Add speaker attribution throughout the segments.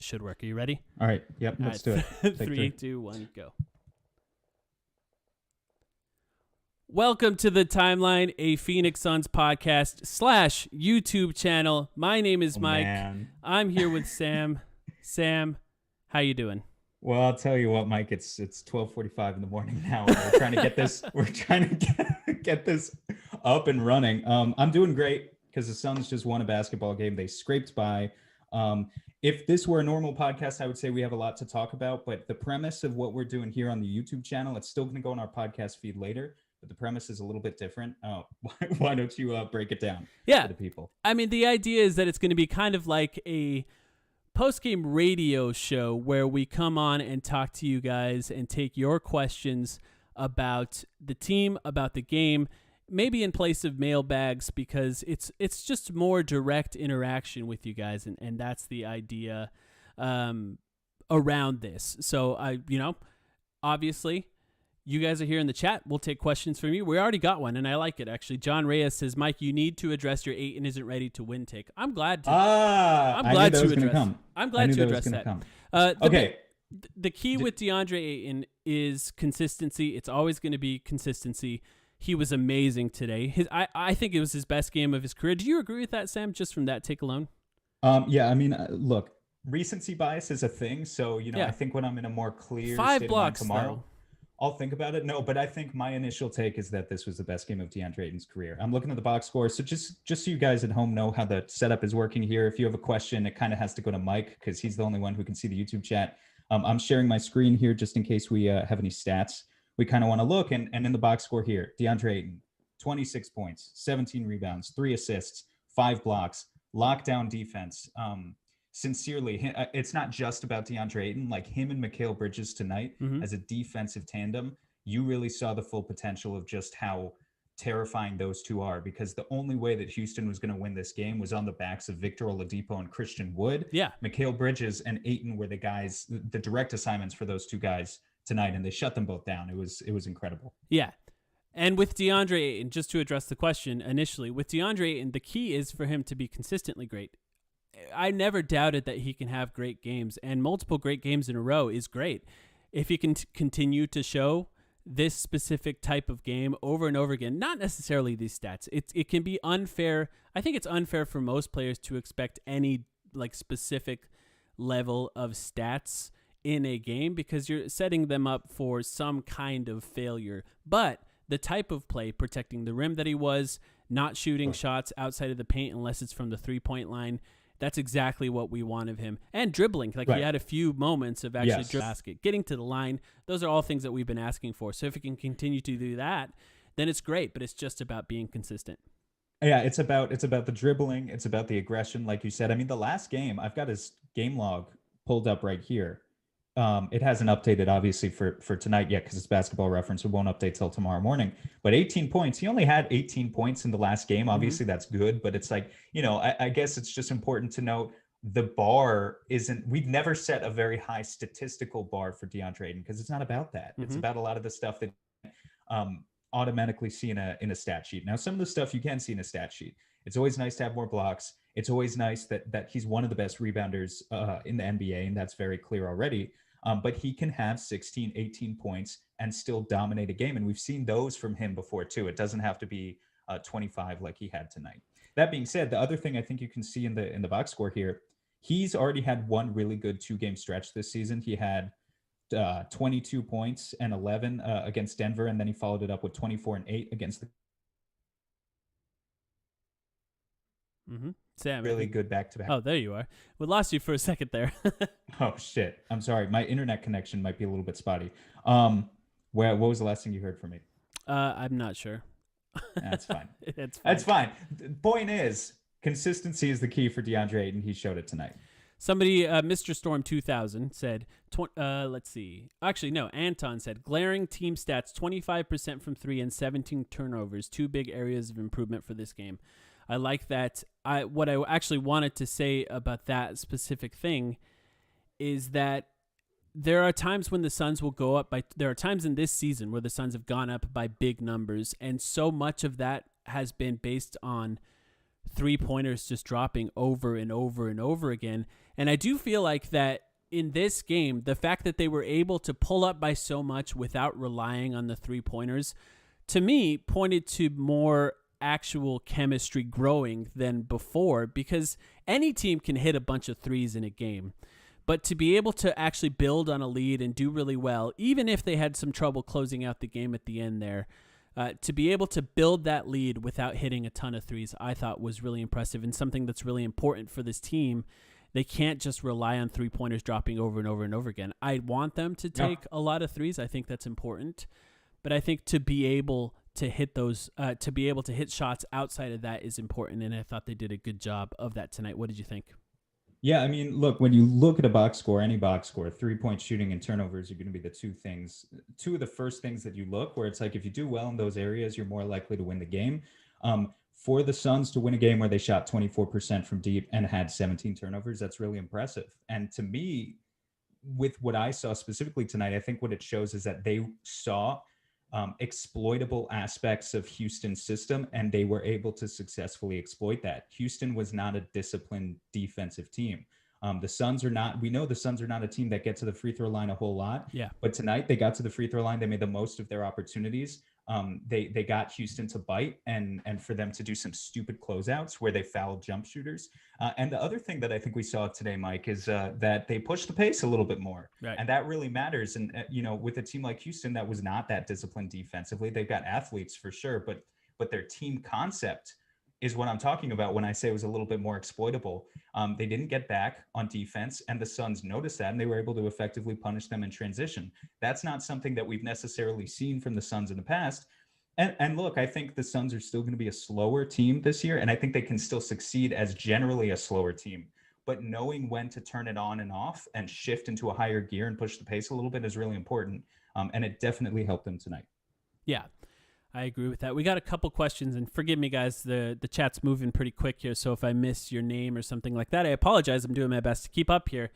Speaker 1: Should work. Are you ready?
Speaker 2: All right. Yep. Let's do it.
Speaker 1: 3, 2, 1, go. Welcome to the Timeline, a Phoenix Suns podcast / YouTube channel. My name is Mike.
Speaker 2: Man.
Speaker 1: I'm here with Sam. Sam, how you doing?
Speaker 2: Well, I'll tell you what, Mike. It's 12:45 in the morning now. We're trying to get this. We're trying to get this up and running. I'm doing great because the Suns just won a basketball game. They scraped by. If this were a normal podcast, I would say we have a lot to talk about. But the premise of what we're doing here on the YouTube channel, it's still going to go on our podcast feed later. But the premise is a little bit different. Why don't you break it down for the people?
Speaker 1: I mean, the idea is that it's going to be kind of like a post-game radio show where we come on and talk to you guys and take your questions about the team, about the game, maybe in place of mailbags, because it's just more direct interaction with you guys, and that's the idea around this. So, obviously, you guys are here in the chat. We'll take questions from you. We already got one, and I like it, actually. John Reyes says, Mike, you need to address your Ayton isn't ready to win take. I'm glad to. I'm glad to address that.
Speaker 2: Okay.
Speaker 1: The key with Deandre Ayton is consistency. It's always going to be consistency. He was amazing today. I think it was his best game of his career. Do you agree with that, Sam, just from that take alone?
Speaker 2: Yeah, I mean, look, recency bias is a thing. So, I think when I'm in a more clear
Speaker 1: 5
Speaker 2: state
Speaker 1: blocks
Speaker 2: of mind tomorrow,
Speaker 1: though.
Speaker 2: I'll think about it. No, but I think my initial take is that this was the best game of Deandre Ayton's career. I'm looking at the box score. So just so you guys at home know how the setup is working here, if you have a question, it kind of has to go to Mike because he's the only one who can see the YouTube chat. I'm sharing my screen here just in case we have any stats. We kind of want to look. And in the box score here, Deandre Ayton, 26 points, 17 rebounds, 3 assists, 5 blocks, lockdown defense. Sincerely, it's not just about Deandre Ayton. Like him and Mikal Bridges tonight as a defensive tandem, you really saw the full potential of just how terrifying those two are, because the only way that Houston was going to win this game was on the backs of Victor Oladipo and Christian Wood.
Speaker 1: Yeah.
Speaker 2: Mikal Bridges and Ayton were the guys, the direct assignments for those two guys tonight, and they shut them both down. It was incredible.
Speaker 1: Yeah. And with Deandre Ayton, just to address the question initially, with Deandre Ayton, the key is for him to be consistently great. I never doubted that he can have great games, and multiple great games in a row is great. If he can continue to show this specific type of game over and over again, not necessarily these stats, it can be unfair. I think it's unfair for most players to expect any like specific level of stats in a game because you're setting them up for some kind of failure. But the type of play, protecting the rim that he was, not shooting shots outside of the paint unless it's from the 3-point line, that's exactly what we want of him. And dribbling, like he had a few moments of actually dribbling basket, getting to the line. Those are all things that we've been asking for. So if he can continue to do that, then it's great. But it's just about being consistent.
Speaker 2: Yeah, it's about the dribbling. It's about the aggression, like you said. I mean, the last game, I've got his game log pulled up right here. It hasn't updated, obviously, for tonight yet because it's Basketball Reference. It won't update till tomorrow morning. But 18 points. He only had 18 points in the last game. Obviously, that's good. But it's like, I guess it's just important to note the bar isn't – we've never set a very high statistical bar for Deandre Ayton because it's not about that. It's about a lot of the stuff that automatically see in a stat sheet. Now, some of the stuff you can see in a stat sheet. It's always nice to have more blocks. It's always nice that he's one of the best rebounders in the NBA, and that's very clear already. But he can have 16, 18 points and still dominate a game. And we've seen those from him before, too. It doesn't have to be 25 like he had tonight. That being said, the other thing I think you can see in the box score here, he's already had one really good 2-game stretch this season. He had 22 points and 11 against Denver, and then he followed it up with 24 and 8 against the
Speaker 1: Sam,
Speaker 2: really good back-to-back.
Speaker 1: Oh, there you are. We lost you for a second there.
Speaker 2: Oh, shit. I'm sorry. My internet connection might be a little bit spotty. What was the last thing you heard from me?
Speaker 1: I'm not sure.
Speaker 2: That's fine.
Speaker 1: It's fine.
Speaker 2: That's fine. The point is, consistency is the key for Deandre Ayton. He showed it tonight.
Speaker 1: Somebody, Mr. Storm 2000 said, let's see. Actually, no, Anton said, glaring team stats, 25% from 3 and 17 turnovers, 2 big areas of improvement for this game. I like that. What I actually wanted to say about that specific thing is that there are times when the Suns will go up there are times in this season where the Suns have gone up by big numbers, and so much of that has been based on 3-pointers just dropping over and over and over again. And I do feel like that in this game, the fact that they were able to pull up by so much without relying on the 3-pointers, to me, pointed to more actual chemistry growing than before, because any team can hit a bunch of threes in a game. But to be able to actually build on a lead and do really well, even if they had some trouble closing out the game at the end there, to be able to build that lead without hitting a ton of threes, I thought was really impressive and something that's really important for this team. They can't just rely on 3-pointers dropping over and over and over again. I want them to take a lot of threes. I think that's important. But I think to be able to hit those, to be able to hit shots outside of that is important. And I thought they did a good job of that tonight. What did you think?
Speaker 2: Yeah, I mean, look, when you look at a box score, any box score, 3-point shooting and turnovers are going to be the two of the first things that you look, where it's like if you do well in those areas, you're more likely to win the game. For the Suns to win a game where they shot 24% from deep and had 17 turnovers, that's really impressive. And to me, with what I saw specifically tonight, I think what it shows is that they saw exploitable aspects of Houston's system, and they were able to successfully exploit that. Houston was not a disciplined defensive team. The Suns are not, we know the Suns are not a team that get to the free throw line a whole lot.
Speaker 1: Yeah.
Speaker 2: But tonight they got to the free throw line. They made the most of their opportunities. They got Houston to bite and for them to do some stupid closeouts where they fouled jump shooters. And the other thing that I think we saw today, Mike, is that they pushed the pace a little bit more.
Speaker 1: Right.
Speaker 2: And that really matters. And, with a team like Houston that was not that disciplined defensively, they've got athletes for sure, but their team concept is what I'm talking about when I say it was a little bit more exploitable. They didn't get back on defense, and the Suns noticed that, and they were able to effectively punish them in transition. That's not something that we've necessarily seen from the Suns in the past. And look, I think the Suns are still going to be a slower team this year, and I think they can still succeed as generally a slower team. But knowing when to turn it on and off and shift into a higher gear and push the pace a little bit is really important, and it definitely helped them tonight.
Speaker 1: Yeah. I agree with that. We got a couple questions, and forgive me, guys. The chat's moving pretty quick here, so if I miss your name or something like that, I apologize. I'm doing my best to keep up here.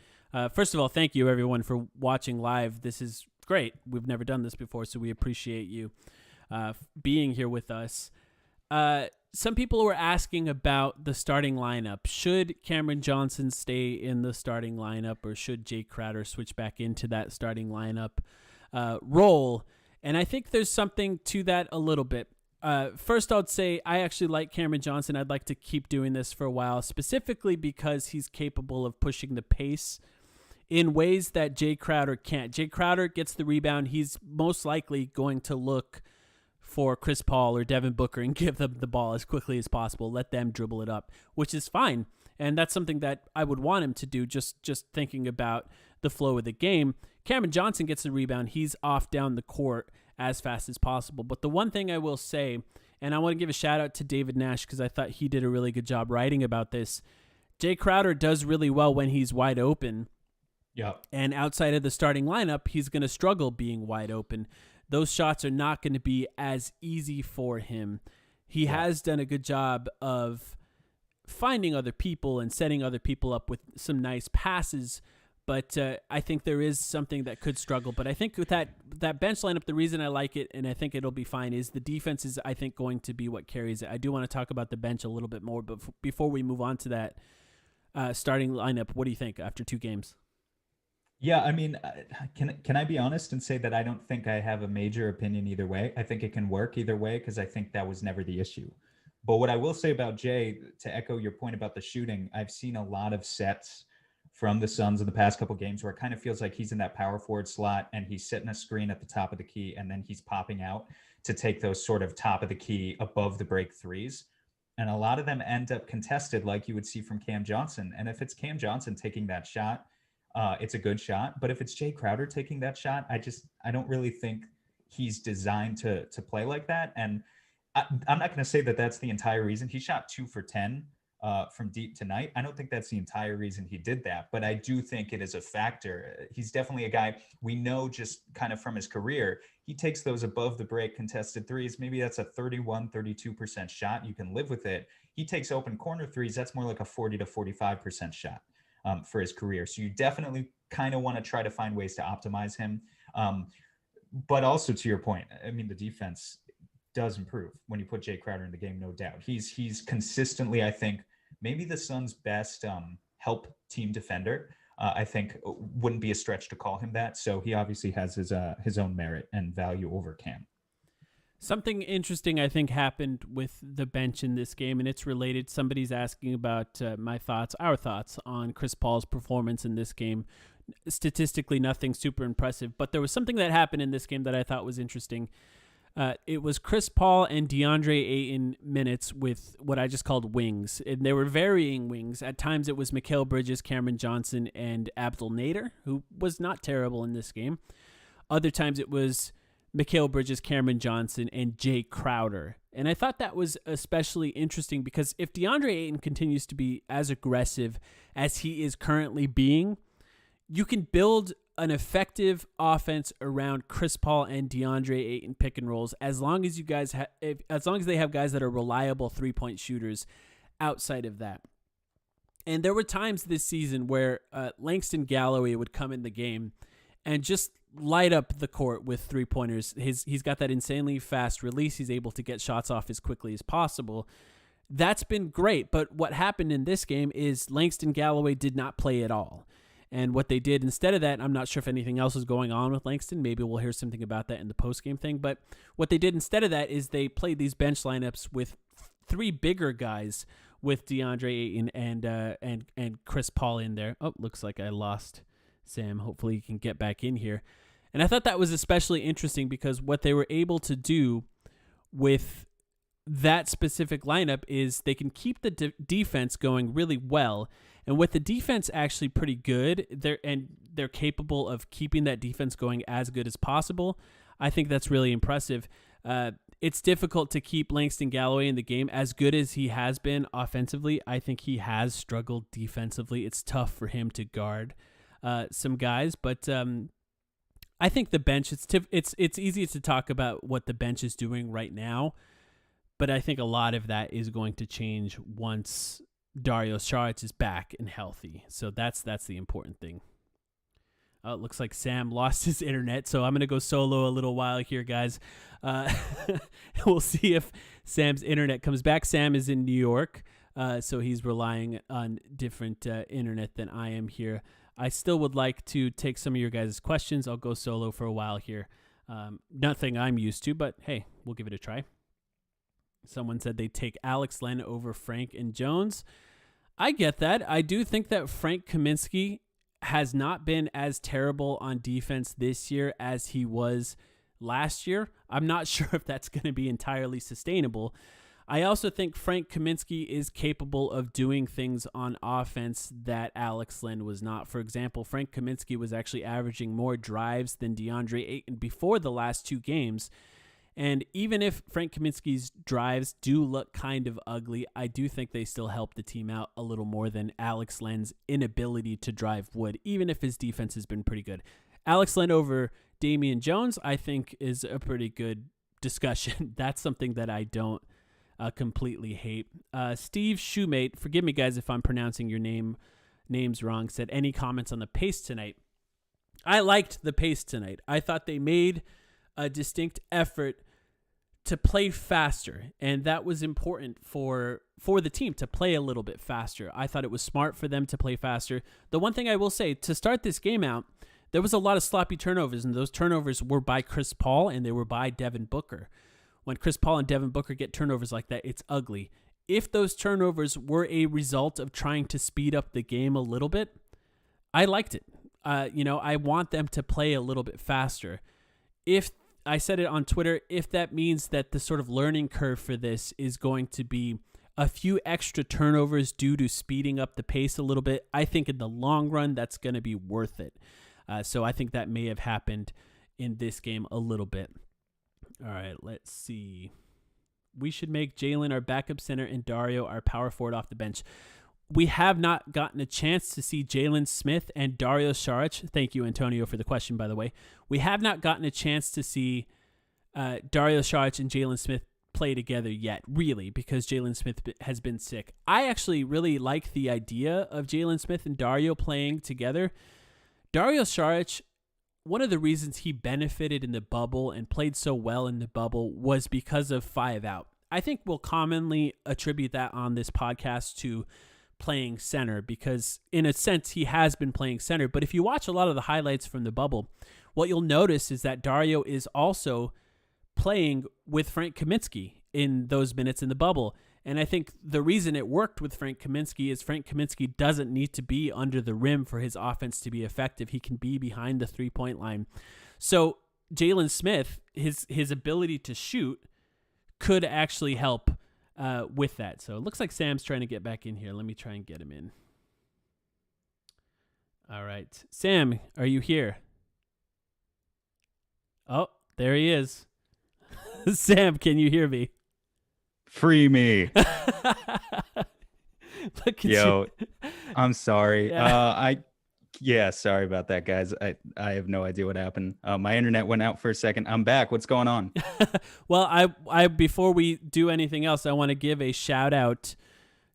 Speaker 1: First of all, thank you, everyone, for watching live. This is great. We've never done this before, so we appreciate you being here with us. Some people were asking about the starting lineup. Should Cameron Johnson stay in the starting lineup, or should Jay Crowder switch back into that starting lineup role? And I think there's something to that a little bit. First, I'd say I actually like Cameron Johnson. I'd like to keep doing this for a while, specifically because he's capable of pushing the pace in ways that Jay Crowder can't. Jay Crowder gets the rebound. He's most likely going to look for Chris Paul or Devin Booker and give them the ball as quickly as possible, let them dribble it up, which is fine. And that's something that I would want him to do, just thinking about the flow of the game. Cameron Johnson gets the rebound. He's off down the court as fast as possible. But the one thing I will say, and I want to give a shout out to David Nash because I thought he did a really good job writing about this, Jay Crowder does really well when he's wide open.
Speaker 2: Yeah.
Speaker 1: And outside of the starting lineup, he's going to struggle being wide open. Those shots are not going to be as easy for him. He has done a good job of finding other people and setting other people up with some nice passes, but I think there is something that could struggle. But I think with that bench lineup, the reason I like it, and I think it'll be fine, is the defense is, I think, going to be what carries it. I do want to talk about the bench a little bit more, but before we move on to that starting lineup, what do you think after 2 games?
Speaker 2: Yeah, I mean, can I be honest and say that I don't think I have a major opinion either way? I think it can work either way because I think that was never the issue. But what I will say about Jay, to echo your point about the shooting, I've seen a lot of sets from the Suns in the past couple games where it kind of feels like he's in that power forward slot and he's setting a screen at the top of the key and then he's popping out to take those sort of top of the key above the break threes. And a lot of them end up contested like you would see from Cam Johnson. And if it's Cam Johnson taking that shot, it's a good shot. But if it's Jay Crowder taking that shot, I don't really think he's designed to play like that. And I'm not going to say that that's the entire reason. He shot 2 for 10 from deep tonight. I don't think that's the entire reason he did that, but I do think it is a factor. He's definitely a guy we know just kind of from his career. He takes those above the break contested threes. Maybe that's a 32% shot. You can live with it. He takes open corner threes. That's more like a 40 to 45% shot for his career. So you definitely kind of want to try to find ways to optimize him. But also to your point, I mean, the defense does improve when you put Jay Crowder in the game, no doubt. He's consistently, I think, maybe the Suns' best help team defender. I think wouldn't be a stretch to call him that. So he obviously has his own merit and value over Cam.
Speaker 1: Something interesting, I think, happened with the bench in this game, and it's related. Somebody's asking about our thoughts on Chris Paul's performance in this game. Statistically, nothing super impressive, but there was something that happened in this game that I thought was interesting. It was Chris Paul and Deandre Ayton minutes with what I just called wings, and they were varying wings. At times, it was Mikal Bridges, Cameron Johnson, and Abdel Nader, who was not terrible in this game. Other times, it was Mikal Bridges, Cameron Johnson, and Jay Crowder. And I thought that was especially interesting because if Deandre Ayton continues to be as aggressive as he is currently being, you can build an effective offense around Chris Paul and Deandre Ayton pick and rolls as long as as long as they have guys that are reliable 3-point shooters outside of that. And there were times this season where Langston Galloway would come in the game and just light up the court with 3-pointers. He's got that insanely fast release. He's able to get shots off as quickly as possible. That's been great, but what happened in this game is Langston Galloway did not play at all. And what they did instead of that, I'm not sure if anything else was going on with Langston. Maybe we'll hear something about that in the postgame thing. But what they did instead of that is they played these bench lineups with 3 bigger guys with Deandre Ayton and Chris Paul in there. Oh, looks like I lost Sam. Hopefully he can get back in here. And I thought that was especially interesting because what they were able to do with that specific lineup is they can keep the defense going really well. And with the defense actually pretty good, they're capable of keeping that defense going as good as possible. I think that's really impressive. It's difficult to keep Langston Galloway in the game as good as he has been offensively. I think he has struggled defensively. It's tough for him to guard some guys, but I think the bench, it's easy to talk about what the bench is doing right now, but I think a lot of that is going to change once Dario Saric is back and healthy. So that's the important thing. It looks like Sam lost his internet, so I'm going to go solo a little while here, guys. We'll see if Sam's internet comes back. Sam is in New York, so he's relying on different internet than I am here. I still would like to take some of your guys' questions. I'll go solo for a while here. Nothing I'm used to, but hey, we'll give it a try. Someone said they'd take Alex Len over Frank and Jones. I get that. I do think that Frank Kaminsky has not been as terrible on defense this year as he was last year. I'm not sure if that's going to be entirely sustainable. I also think Frank Kaminsky is capable of doing things on offense that Alex Len was not. For example, Frank Kaminsky was actually averaging more drives than Deandre Ayton before the last 2 games. And even if Frank Kaminsky's drives do look kind of ugly, I do think they still help the team out a little more than Alex Len's inability to drive would, even if his defense has been pretty good. Alex Len over Damian Jones, I think, is a pretty good discussion. That's something that I don't completely hate. Steve Shoemate, forgive me, guys, if I'm pronouncing your names wrong, said, any comments on the pace tonight? I liked the pace tonight. I thought they made a distinct effort to play faster, and that was important for the team to play a little bit faster. I thought it was smart for them to play faster. The one thing I will say, to start this game out, there was a lot of sloppy turnovers, and those turnovers were by Chris Paul, and they were by Devin Booker. When Chris Paul and Devin Booker get turnovers like that, it's ugly. If those turnovers were a result of trying to speed up the game a little bit, I liked it. I want them to play a little bit faster. If I said it on Twitter, if that means that the sort of learning curve for this is going to be a few extra turnovers due to speeding up the pace a little bit, I think in the long run, that's going to be worth it. So I think that may have happened in this game a little bit. All right, let's see. We should make Jalen our backup center and Dario our power forward off the bench. We have not gotten a chance to see Jalen Smith and Dario Saric. Thank you, Antonio, for the question, by the way. We have not gotten a chance to see Dario Saric and Jalen Smith play together yet, really, because Jalen Smith has been sick. I actually really like the idea of Jalen Smith and Dario playing together. Dario Saric, one of the reasons he benefited in the bubble and played so well in the bubble was because of 5 out. I think we'll commonly attribute that on this podcast to playing center, because in a sense he has been playing center. But if you watch a lot of the highlights from the bubble, what you'll notice is that Dario is also playing with Frank Kaminsky in those minutes in the bubble. And I think the reason it worked with Frank Kaminsky is Frank Kaminsky doesn't need to be under the rim for his offense to be effective. He can be behind the 3-point line. So Jalen Smith, his ability to shoot could actually help with that. So it looks like Sam's trying to get back in here. Let me try and get him in. All right. Sam, are you here? Oh, there he is. Sam, can you hear me?
Speaker 3: Free me.
Speaker 1: Look at
Speaker 3: Yo,
Speaker 1: you.
Speaker 3: I'm sorry.
Speaker 1: Yeah.
Speaker 3: Sorry about that, guys. I have no idea what happened. My internet went out for a second. I'm back. What's going on?
Speaker 1: Well, I before we do anything else, I want to give a shout out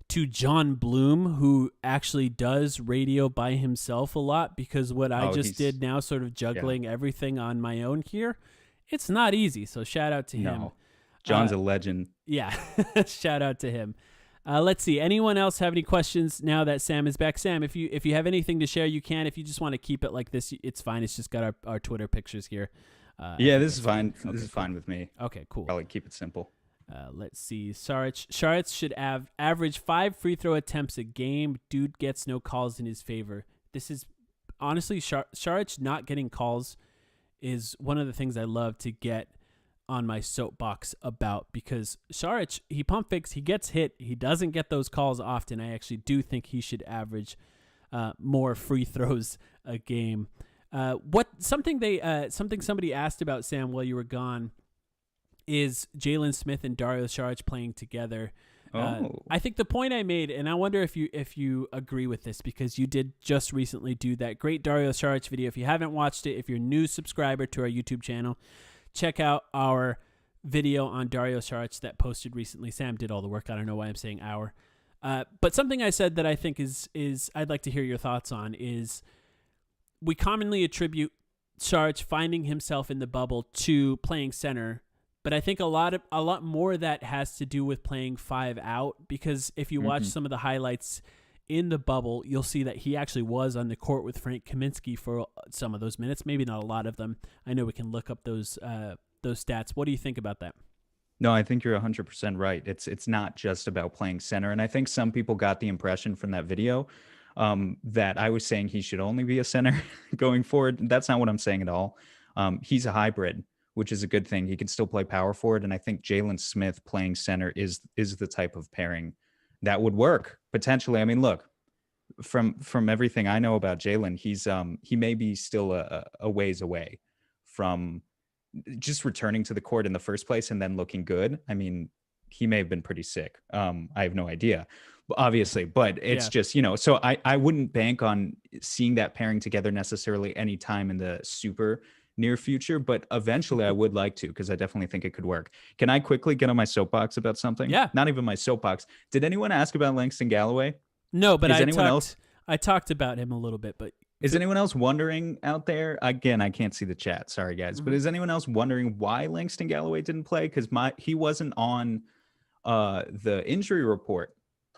Speaker 1: to John Bloom, who actually does radio by himself a lot, because what I just did now, sort of juggling everything on my own here, it's not easy. So shout out to him.
Speaker 3: John's a legend.
Speaker 1: Yeah, shout out to him. Let's see. Anyone else have any questions now that Sam is back? Sam, if you have anything to share, you can. If you just want to keep it like this, it's fine. It's just got our Twitter pictures here.
Speaker 3: This is fine.
Speaker 1: Okay,
Speaker 3: This is fine with me.
Speaker 1: Okay, cool.
Speaker 3: Probably keep it simple.
Speaker 1: Let's see. Saric should average 5 free throw attempts a game. Dude gets no calls in his favor. This is honestly, Saric not getting calls is one of the things I love to get on my soapbox about, because Saric, he pump fakes, he gets hit, he doesn't get those calls often. I actually do think he should average more free throws a game. Something somebody asked about, Sam, while you were gone, is Jalen Smith and Dario Saric playing together. I think the point I made, and I wonder if you agree with this, because you did just recently do that great Dario Saric video. If you haven't watched it, if you're a new subscriber to our YouTube channel, check out our video on Dario Saric that posted recently. Sam did all the work. I don't know why I'm saying our. But something I said that I think is I'd like to hear your thoughts on is, we commonly attribute Saric finding himself in the bubble to playing center, but I think a lot more of that has to do with playing 5 out, because if you watch some of the highlights in the bubble, you'll see that he actually was on the court with Frank Kaminsky for some of those minutes, maybe not a lot of them. I know we can look up those stats. What do you think about that?
Speaker 3: No, I think you're 100% right. It's not just about playing center. And I think some people got the impression from that video that I was saying he should only be a center going forward. That's not what I'm saying at all. He's a hybrid, which is a good thing. He can still play power forward. And I think Jalen Smith playing center is the type of pairing that would work potentially. I mean, look, from everything I know about Jalen, he may be still a ways away from just returning to the court in the first place and then looking good. I mean, he may have been pretty sick. I have no idea, obviously, but it's just, so I wouldn't bank on seeing that pairing together necessarily anytime in the super near future, but eventually I would like to, because I definitely think it could work. Can I quickly get on my soapbox about something?
Speaker 1: Yeah.
Speaker 3: Not even my soapbox. Did anyone ask about Langston Galloway?
Speaker 1: No, but
Speaker 3: I
Speaker 1: talked about him a little bit, but
Speaker 3: is anyone else wondering out there? Again, I can't see the chat. Sorry, guys. But is anyone else wondering why Langston Galloway didn't play? Because he wasn't on the injury report.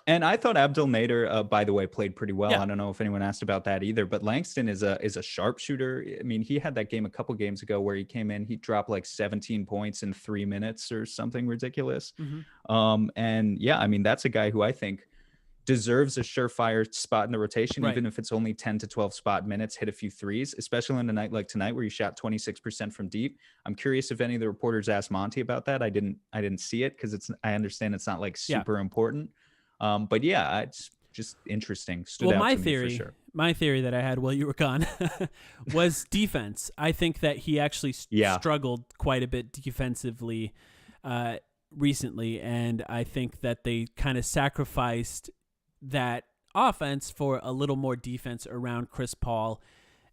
Speaker 3: And I thought Abdel Nader, by the way, played pretty well. Yeah. I don't know if anyone asked about that either. But Langston is a sharpshooter. I mean, he had that game a couple games ago where he came in, he dropped like 17 points in 3 minutes or something ridiculous. And yeah, I mean, that's a guy who I think deserves a surefire spot in the rotation, even if it's only 10 to 12 spot minutes, hit a few threes, especially on a night like tonight where he shot 26% from deep. I'm curious if any of the reporters asked Monty about that. I didn't see it, because I understand it's not like super important. But yeah, it's just interesting. Stood out to me for sure.
Speaker 1: My theory that I had while you were gone was defense. I think that he actually struggled quite a bit defensively recently, and I think that they kind of sacrificed that offense for a little more defense around Chris Paul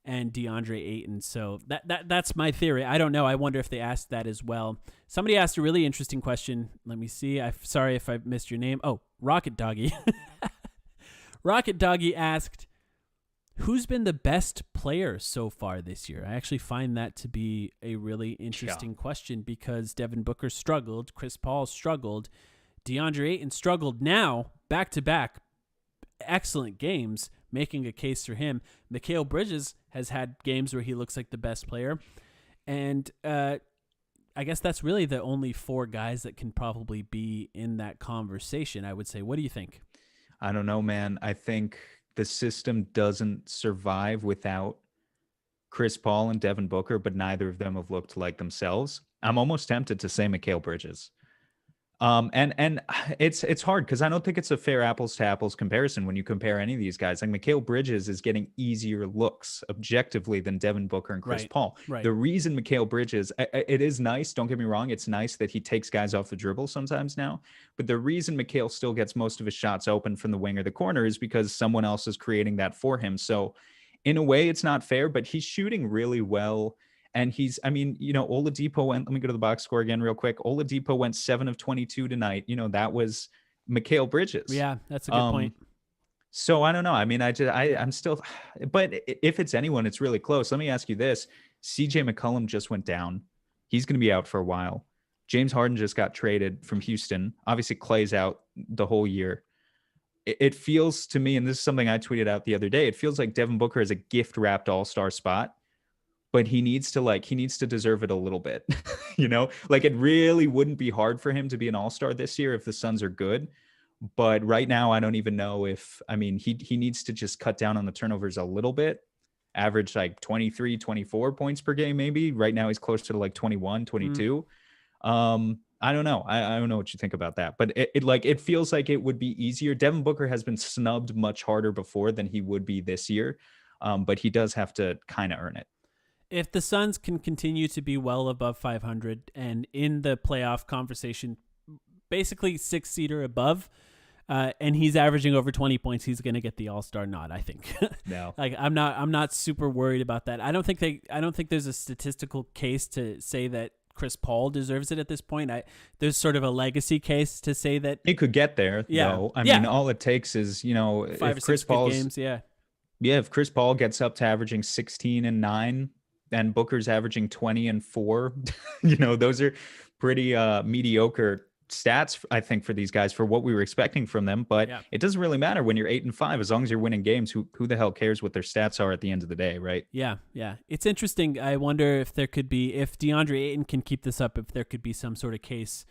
Speaker 1: and Deandre Ayton. So that's my theory. I don't know. I wonder if they asked that as well. Somebody asked a really interesting question. Let me see. I'm sorry if I missed your name. Oh, Rocket Doggy. Rocket Doggy asked, who's been the best player so far this year? I actually find that to be a really interesting question, because Devin Booker struggled, Chris Paul struggled, DeAndre Ayton struggled now back to back. excellent games, making a case for him. Mikal Bridges has had games where he looks like the best player. And I guess that's really the only 4 guys that can probably be in that conversation, I would say. What do you think?
Speaker 3: I don't know, man. I think the system doesn't survive without Chris Paul and Devin Booker, but neither of them have looked like themselves. I'm almost tempted to say Mikal Bridges. And it's hard because I don't think it's a fair apples to apples comparison when you compare any of these guys. Like Mikal Bridges is getting easier looks objectively than Devin Booker and Chris Paul.
Speaker 1: Right.
Speaker 3: The reason Mikal Bridges, it is nice. Don't get me wrong. It's nice that he takes guys off the dribble sometimes now. But the reason Mikal still gets most of his shots open from the wing or the corner is because someone else is creating that for him. So in a way, it's not fair, but he's shooting really well. And Oladipo went, let me go to the box score again real quick. Oladipo went 7 of 22 tonight. That was Mikal Bridges.
Speaker 1: Yeah, that's a good point.
Speaker 3: So I don't know. I mean, I'm still, but if it's anyone, it's really close. Let me ask you this. CJ McCollum just went down. He's going to be out for a while. James Harden just got traded from Houston. Obviously, Clay's out the whole year. It feels to me, and this is something I tweeted out the other day, it feels like Devin Booker is a gift-wrapped all-star spot. But he needs to deserve it a little bit, like it really wouldn't be hard for him to be an all-star this year if the Suns are good. But right now, I don't even know he needs to just cut down on the turnovers a little bit, average like 23, 24 points per game. Maybe right now he's closer to like 21, 22. I don't know. I don't know what you think about that, but it feels like it would be easier. Devin Booker has been snubbed much harder before than he would be this year. But he does have to kind of earn it.
Speaker 1: If the Suns can continue to be well above 500 and in the playoff conversation, basically 6 seed or above, and he's averaging over 20 points, he's going to get the All-Star nod, I think.
Speaker 3: No.
Speaker 1: Like I'm not super worried about that. I don't think there's a statistical case to say that Chris Paul deserves it at this point. There's sort of a legacy case to say that
Speaker 3: he could get there.
Speaker 1: Yeah.
Speaker 3: Though. I mean, all it takes is,
Speaker 1: 5 or 6 good games. Yeah.
Speaker 3: Yeah. If Chris Paul gets up to averaging 16 and 9, and Booker's averaging 20 and 4, those are pretty mediocre stats, I think, for these guys for what we were expecting from them. But It doesn't really matter when you're 8 and 5, as long as you're winning games. Who the hell cares what their stats are at the end of the day, right?
Speaker 1: Yeah. It's interesting. I wonder if there could be, if Deandre Ayton can keep this up, if there could be some sort of case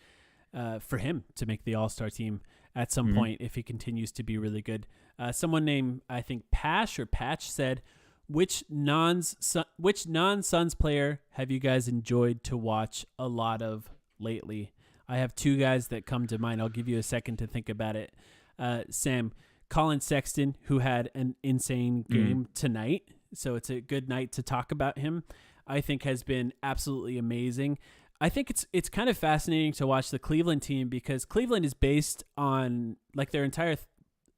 Speaker 1: for him to make the All-Star team at some point if he continues to be really good. Someone named, I think, Patch said, Which non-Suns player have you guys enjoyed to watch a lot of lately? I have 2 guys that come to mind. I'll give you a second to think about it. Sam, Colin Sexton, who had an insane game tonight, so it's a good night to talk about him, I think has been absolutely amazing. I think it's kind of fascinating to watch the Cleveland team because Cleveland is based on, like, their entire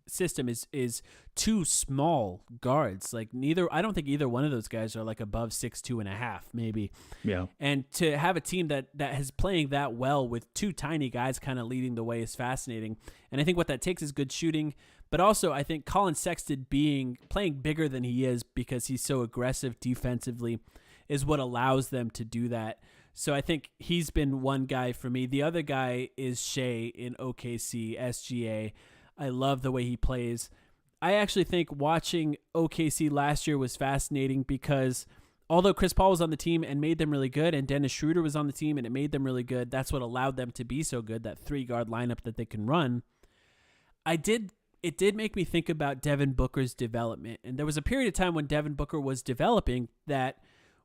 Speaker 1: system is 2 small guards. Like I don't think either one of those guys are like above 6'2.5", maybe.
Speaker 3: Yeah.
Speaker 1: And to have a team that is playing that well with 2 tiny guys kind of leading the way is fascinating. And I think what that takes is good shooting, but also I think Colin Sexton playing bigger than he is because he's so aggressive defensively is what allows them to do that. So I think he's been one guy for me. The other guy is Shea in OKC, SGA. I love the way he plays. I actually think watching OKC last year was fascinating because although Chris Paul was on the team and made them really good, and Dennis Schroeder was on the team and it made them really good, that's what allowed them to be so good, that 3-guard lineup that they can run. It did make me think about Devin Booker's development. And there was a period of time when Devin Booker was developing that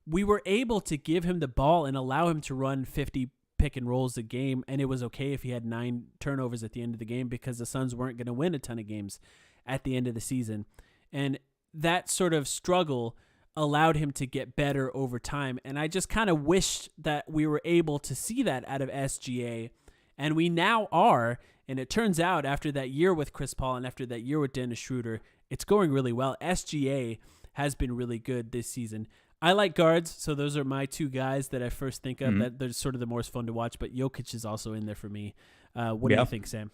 Speaker 1: we were able to give him the ball and allow him to run 50 pick and rolls a game, and it was okay if he had 9 turnovers at the end of the game because the Suns weren't going to win a ton of games at the end of the season. And that sort of struggle allowed him to get better over time. And I just kind of wished that we were able to see that out of SGA, and we now are. And it turns out after that year with Chris Paul and after that year with Dennis Schroeder, it's going really well. SGA has been really good this season. I like guards, so those are my 2 guys that I first think of. That they're sort of the most fun to watch, but Jokic is also in there for me. What do you think, Sam?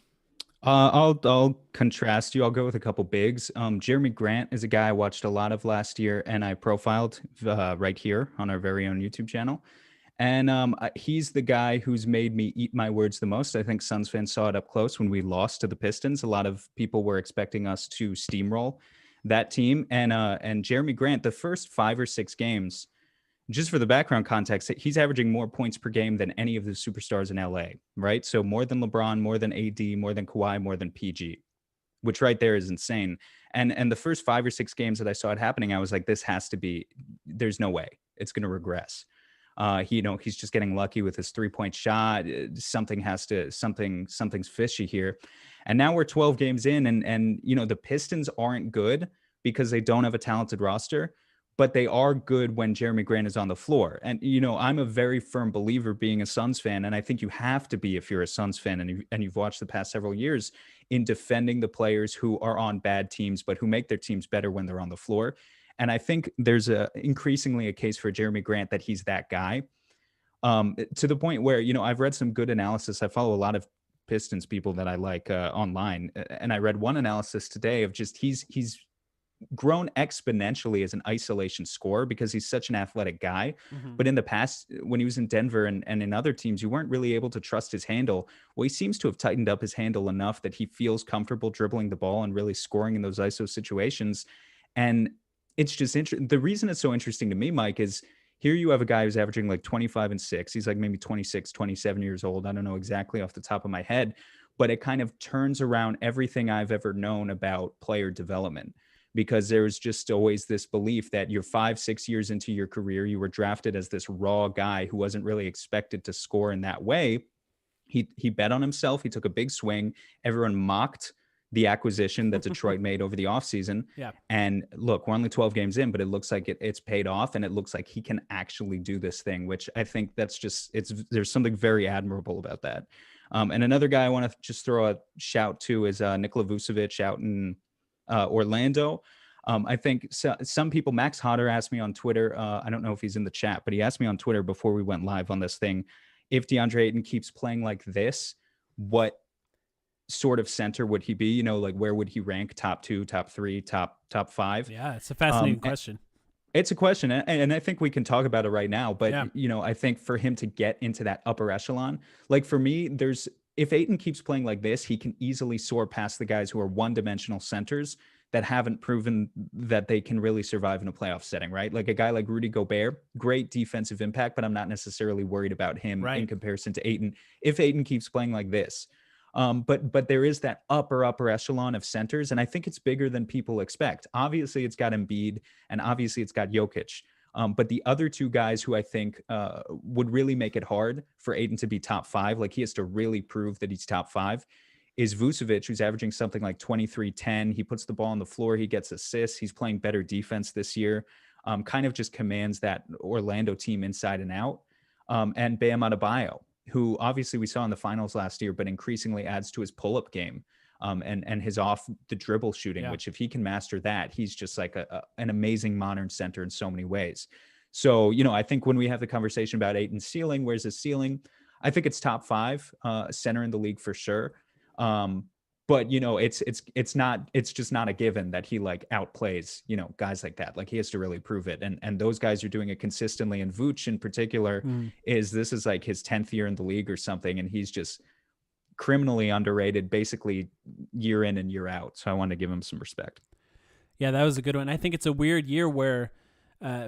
Speaker 3: I'll contrast you. I'll go with a couple bigs. Jerami Grant is a guy I watched a lot of last year, and I profiled right here on our very own YouTube channel. And he's the guy who's made me eat my words the most. I think Suns fans saw it up close when we lost to the Pistons. A lot of people were expecting us to steamroll that team. And Jerami Grant, the first 5 or 6 games, just for the background context, he's averaging more points per game than any of the superstars in LA, right? So more than LeBron, more than AD, more than Kawhi, more than PG, which right there is insane. And the first 5 or 6 games that I saw it happening, I was like, this has to be, there's no way it's going to regress. He's just getting lucky with his 3-point shot. Something's fishy here. And now we're 12 games in, and the Pistons aren't good because they don't have a talented roster, but they are good when Jerami Grant is on the floor. And, I'm a very firm believer, being a Suns fan, and I think you have to be if you're a Suns fan and you've watched the past several years, in defending the players who are on bad teams, but who make their teams better when they're on the floor. And I think there's increasingly a case for Jerami Grant that he's that guy, to the point where, I've read some good analysis. I follow a lot of Pistons people that I like online. And I read one analysis today of just he's grown exponentially as an isolation scorer because he's such an athletic guy.
Speaker 1: Mm-hmm.
Speaker 3: But in the past, when he was in Denver and in other teams, you weren't really able to trust his handle. Well, he seems to have tightened up his handle enough that he feels comfortable dribbling the ball and really scoring in those ISO situations. And it's just interesting. The reason it's so interesting to me, Mike, is here you have a guy who's averaging like 25 and 6. He's like maybe 26, 27 years old. I don't know exactly off the top of my head, but it kind of turns around everything I've ever known about player development. Because there's just always this belief that you're 5-6 years into your career, you were drafted as this raw guy who wasn't really expected to score in that way. He bet on himself. He took a big swing. Everyone mocked the acquisition that Detroit made over the offseason.
Speaker 1: Yeah.
Speaker 3: And look, we're only 12 games in, but it looks like it's paid off, and it looks like he can actually do this thing, which I think there's something very admirable about that. And another guy I want to just throw a shout to is Nikola Vucevic out in Orlando. I think some people, Max Hodder asked me on Twitter, I don't know if he's in the chat, but he asked me on Twitter before we went live on this thing, if DeAndre Ayton keeps playing like this, what sort of center would he be? Like where would he rank? Top 2, top 3, top 5?
Speaker 1: Yeah, it's a fascinating question.
Speaker 3: It's a question, and I think we can talk about it right now. But, I think for him to get into that upper echelon, like for me, if Ayton keeps playing like this, he can easily soar past the guys who are one-dimensional centers that haven't proven that they can really survive in a playoff setting, right? Like a guy like Rudy Gobert, great defensive impact, but I'm not necessarily worried about him in comparison to Ayton if Ayton keeps playing like this. But there is that upper echelon of centers, and I think it's bigger than people expect. Obviously, it's got Embiid, and obviously it's got Jokic. But the other two guys who I think would really make it hard for Ayton to be top 5, like he has to really prove that he's top 5, is Vucevic, who's averaging something like 23-10. He puts the ball on the floor. He gets assists. He's playing better defense this year. Kind of just commands that Orlando team inside and out. And Bam Adebayo, who obviously we saw in the finals last year, but increasingly adds to his pull-up game and his off the dribble shooting, which if he can master that, he's just like an amazing modern center in so many ways. So, I think when we have the conversation about Ayton's ceiling, where's his ceiling? I think it's top 5 center in the league for sure. But it's just not a given that he like outplays, guys like that. Like he has to really prove it. And those guys are doing it consistently. And Vooch in particular this is like his 10th year in the league or something. And he's just criminally underrated basically year in and year out. So I wanted to give him some respect.
Speaker 1: Yeah, that was a good one. I think it's a weird year where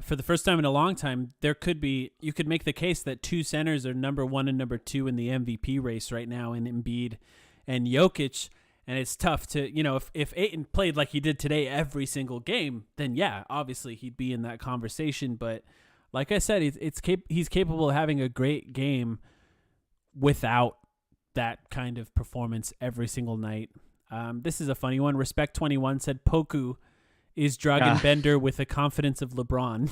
Speaker 1: for the first time in a long time, you could make the case that 2 centers are number 1 and number 2 in the MVP race right now in Embiid and Jokic. And it's tough to, if Ayton played like he did today every single game, then yeah, obviously he'd be in that conversation. But like I said, he's capable of having a great game without that kind of performance every single night. This is a funny one. Respect21 said Poku is Dragan Bender with the confidence of LeBron.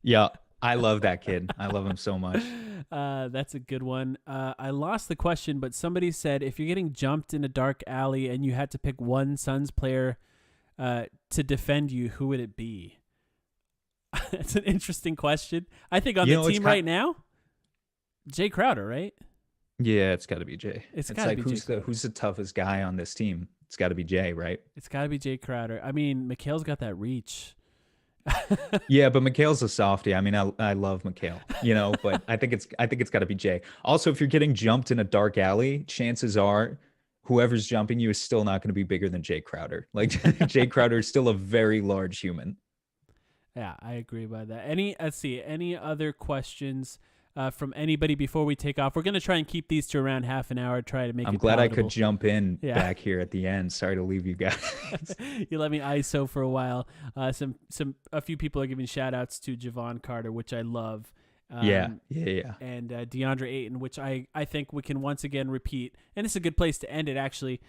Speaker 3: Yeah, I love that kid. I love him so much.
Speaker 1: That's a good one. I lost the question, but somebody said if you're getting jumped in a dark alley and you had to pick one Suns player to defend you, who would it be? That's an interesting question. I think on the team right now, Jay Crowder, right?
Speaker 3: Yeah, it's got to be Jay.
Speaker 1: It's got to be Jay.
Speaker 3: Who's the toughest guy on this team? It's got to be Jay, right?
Speaker 1: It's got to be Jay Crowder. I mean, Mikhail's got that reach,
Speaker 3: Yeah, but Mikhail's a softie. I mean, I love Mikhail, but I think it's got to be Jay. Also, if you're getting jumped in a dark alley, chances are whoever's jumping you is still not going to be bigger than Jay Crowder. Like Jay Crowder is still a very large human.
Speaker 1: Yeah, I agree by that. Let's see, any other questions from anybody before we take off? We're going to try and keep these to around half an hour, try to make
Speaker 3: I'm
Speaker 1: it
Speaker 3: glad
Speaker 1: palatable.
Speaker 3: I could jump in back here at the end. Sorry to leave you guys.
Speaker 1: You let me ISO for a while. A few people are giving shout outs to Javon Carter, which I love.
Speaker 3: Yeah.
Speaker 1: And Deandre Ayton, which I think we can once again repeat. And it's a good place to end it, actually.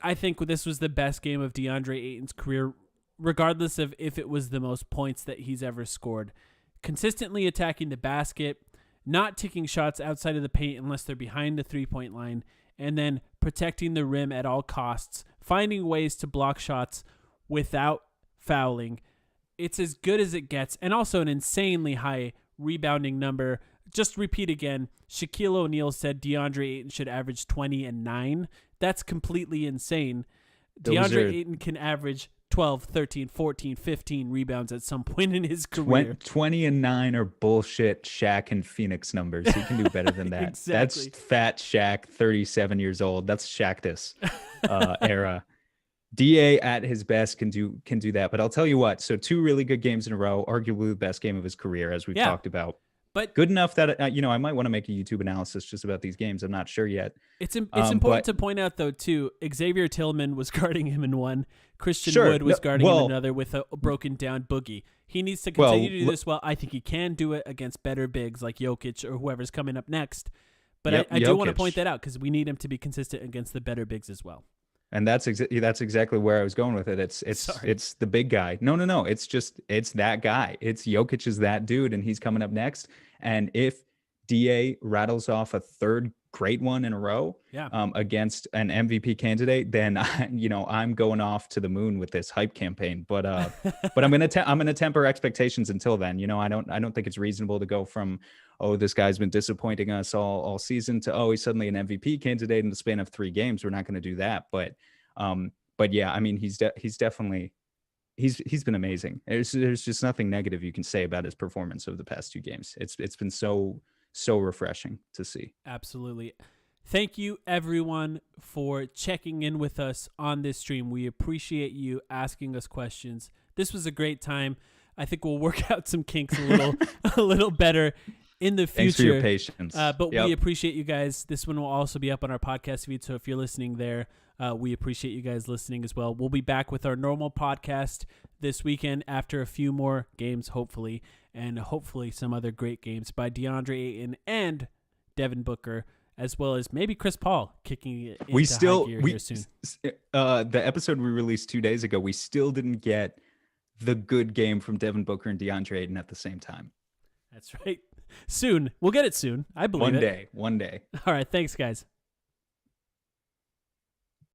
Speaker 1: I think this was the best game of Deandre Ayton's career, regardless of if it was the most points that he's ever scored. Consistently attacking the basket, not taking shots outside of the paint unless they're behind the three-point line, and then protecting the rim at all costs, finding ways to block shots without fouling. It's as good as it gets, and also an insanely high rebounding number. Just repeat again, Shaquille O'Neal said Deandre Ayton should average 20 and 9. That's completely insane. DeAndre Ayton can average 12, 13, 14, 15 rebounds at some point in his career.
Speaker 3: 20 and 9 are bullshit Shaq and Phoenix numbers. He can do better than that.
Speaker 1: Exactly.
Speaker 3: That's fat Shaq, 37 years old. That's Shaqtus era. DA at his best can do that. But I'll tell you what, so 2 really good games in a row, arguably the best game of his career, as we've talked about.
Speaker 1: But
Speaker 3: good enough that I might want to make a YouTube analysis just about these games. I'm not sure yet.
Speaker 1: It's important to point out, though, too, Xavier Tillman was guarding him in one. Christian Wood was guarding him in another with a broken down Boogie. He needs to continue to do this well. I think he can do it against better bigs like Jokic or whoever's coming up next. But I do want to point that out because we need him to be consistent against the better bigs as well.
Speaker 3: And that's exactly where I was going with it. It's the big guy. No. It's that guy. It's Jokic is that dude, and he's coming up next. And if DA rattles off a third great one in a row against an MVP candidate, then I'm going off to the moon with this hype campaign. But I'm gonna temper expectations until then. I don't think it's reasonable to go from, oh, this guy's been disappointing us all season to, oh, he's suddenly an MVP candidate in the span of 3 games. We're not going to do that. But yeah, I mean, he's definitely he's been amazing. There's just nothing negative you can say about his performance over the past 2 games. It's been so refreshing to see.
Speaker 1: Absolutely. Thank you, everyone, for checking in with us on this stream. We appreciate you asking us questions. This was a great time. I think we'll work out some kinks a little better in the future.
Speaker 3: Thanks for your patience.
Speaker 1: But we appreciate you guys. This one will also be up on our podcast feed, so if you're listening there, we appreciate you guys listening as well. We'll be back with our normal podcast this weekend after a few more games, hopefully, and hopefully some other great games by Deandre Ayton and Devin Booker, as well as maybe Chris Paul kicking it into high gear here soon.
Speaker 3: The episode we released 2 days ago, we still didn't get the good game from Devin Booker and Deandre Ayton at the same time.
Speaker 1: That's right. Soon. We'll get it soon. I believe
Speaker 3: it. One day.
Speaker 1: All right. Thanks, guys.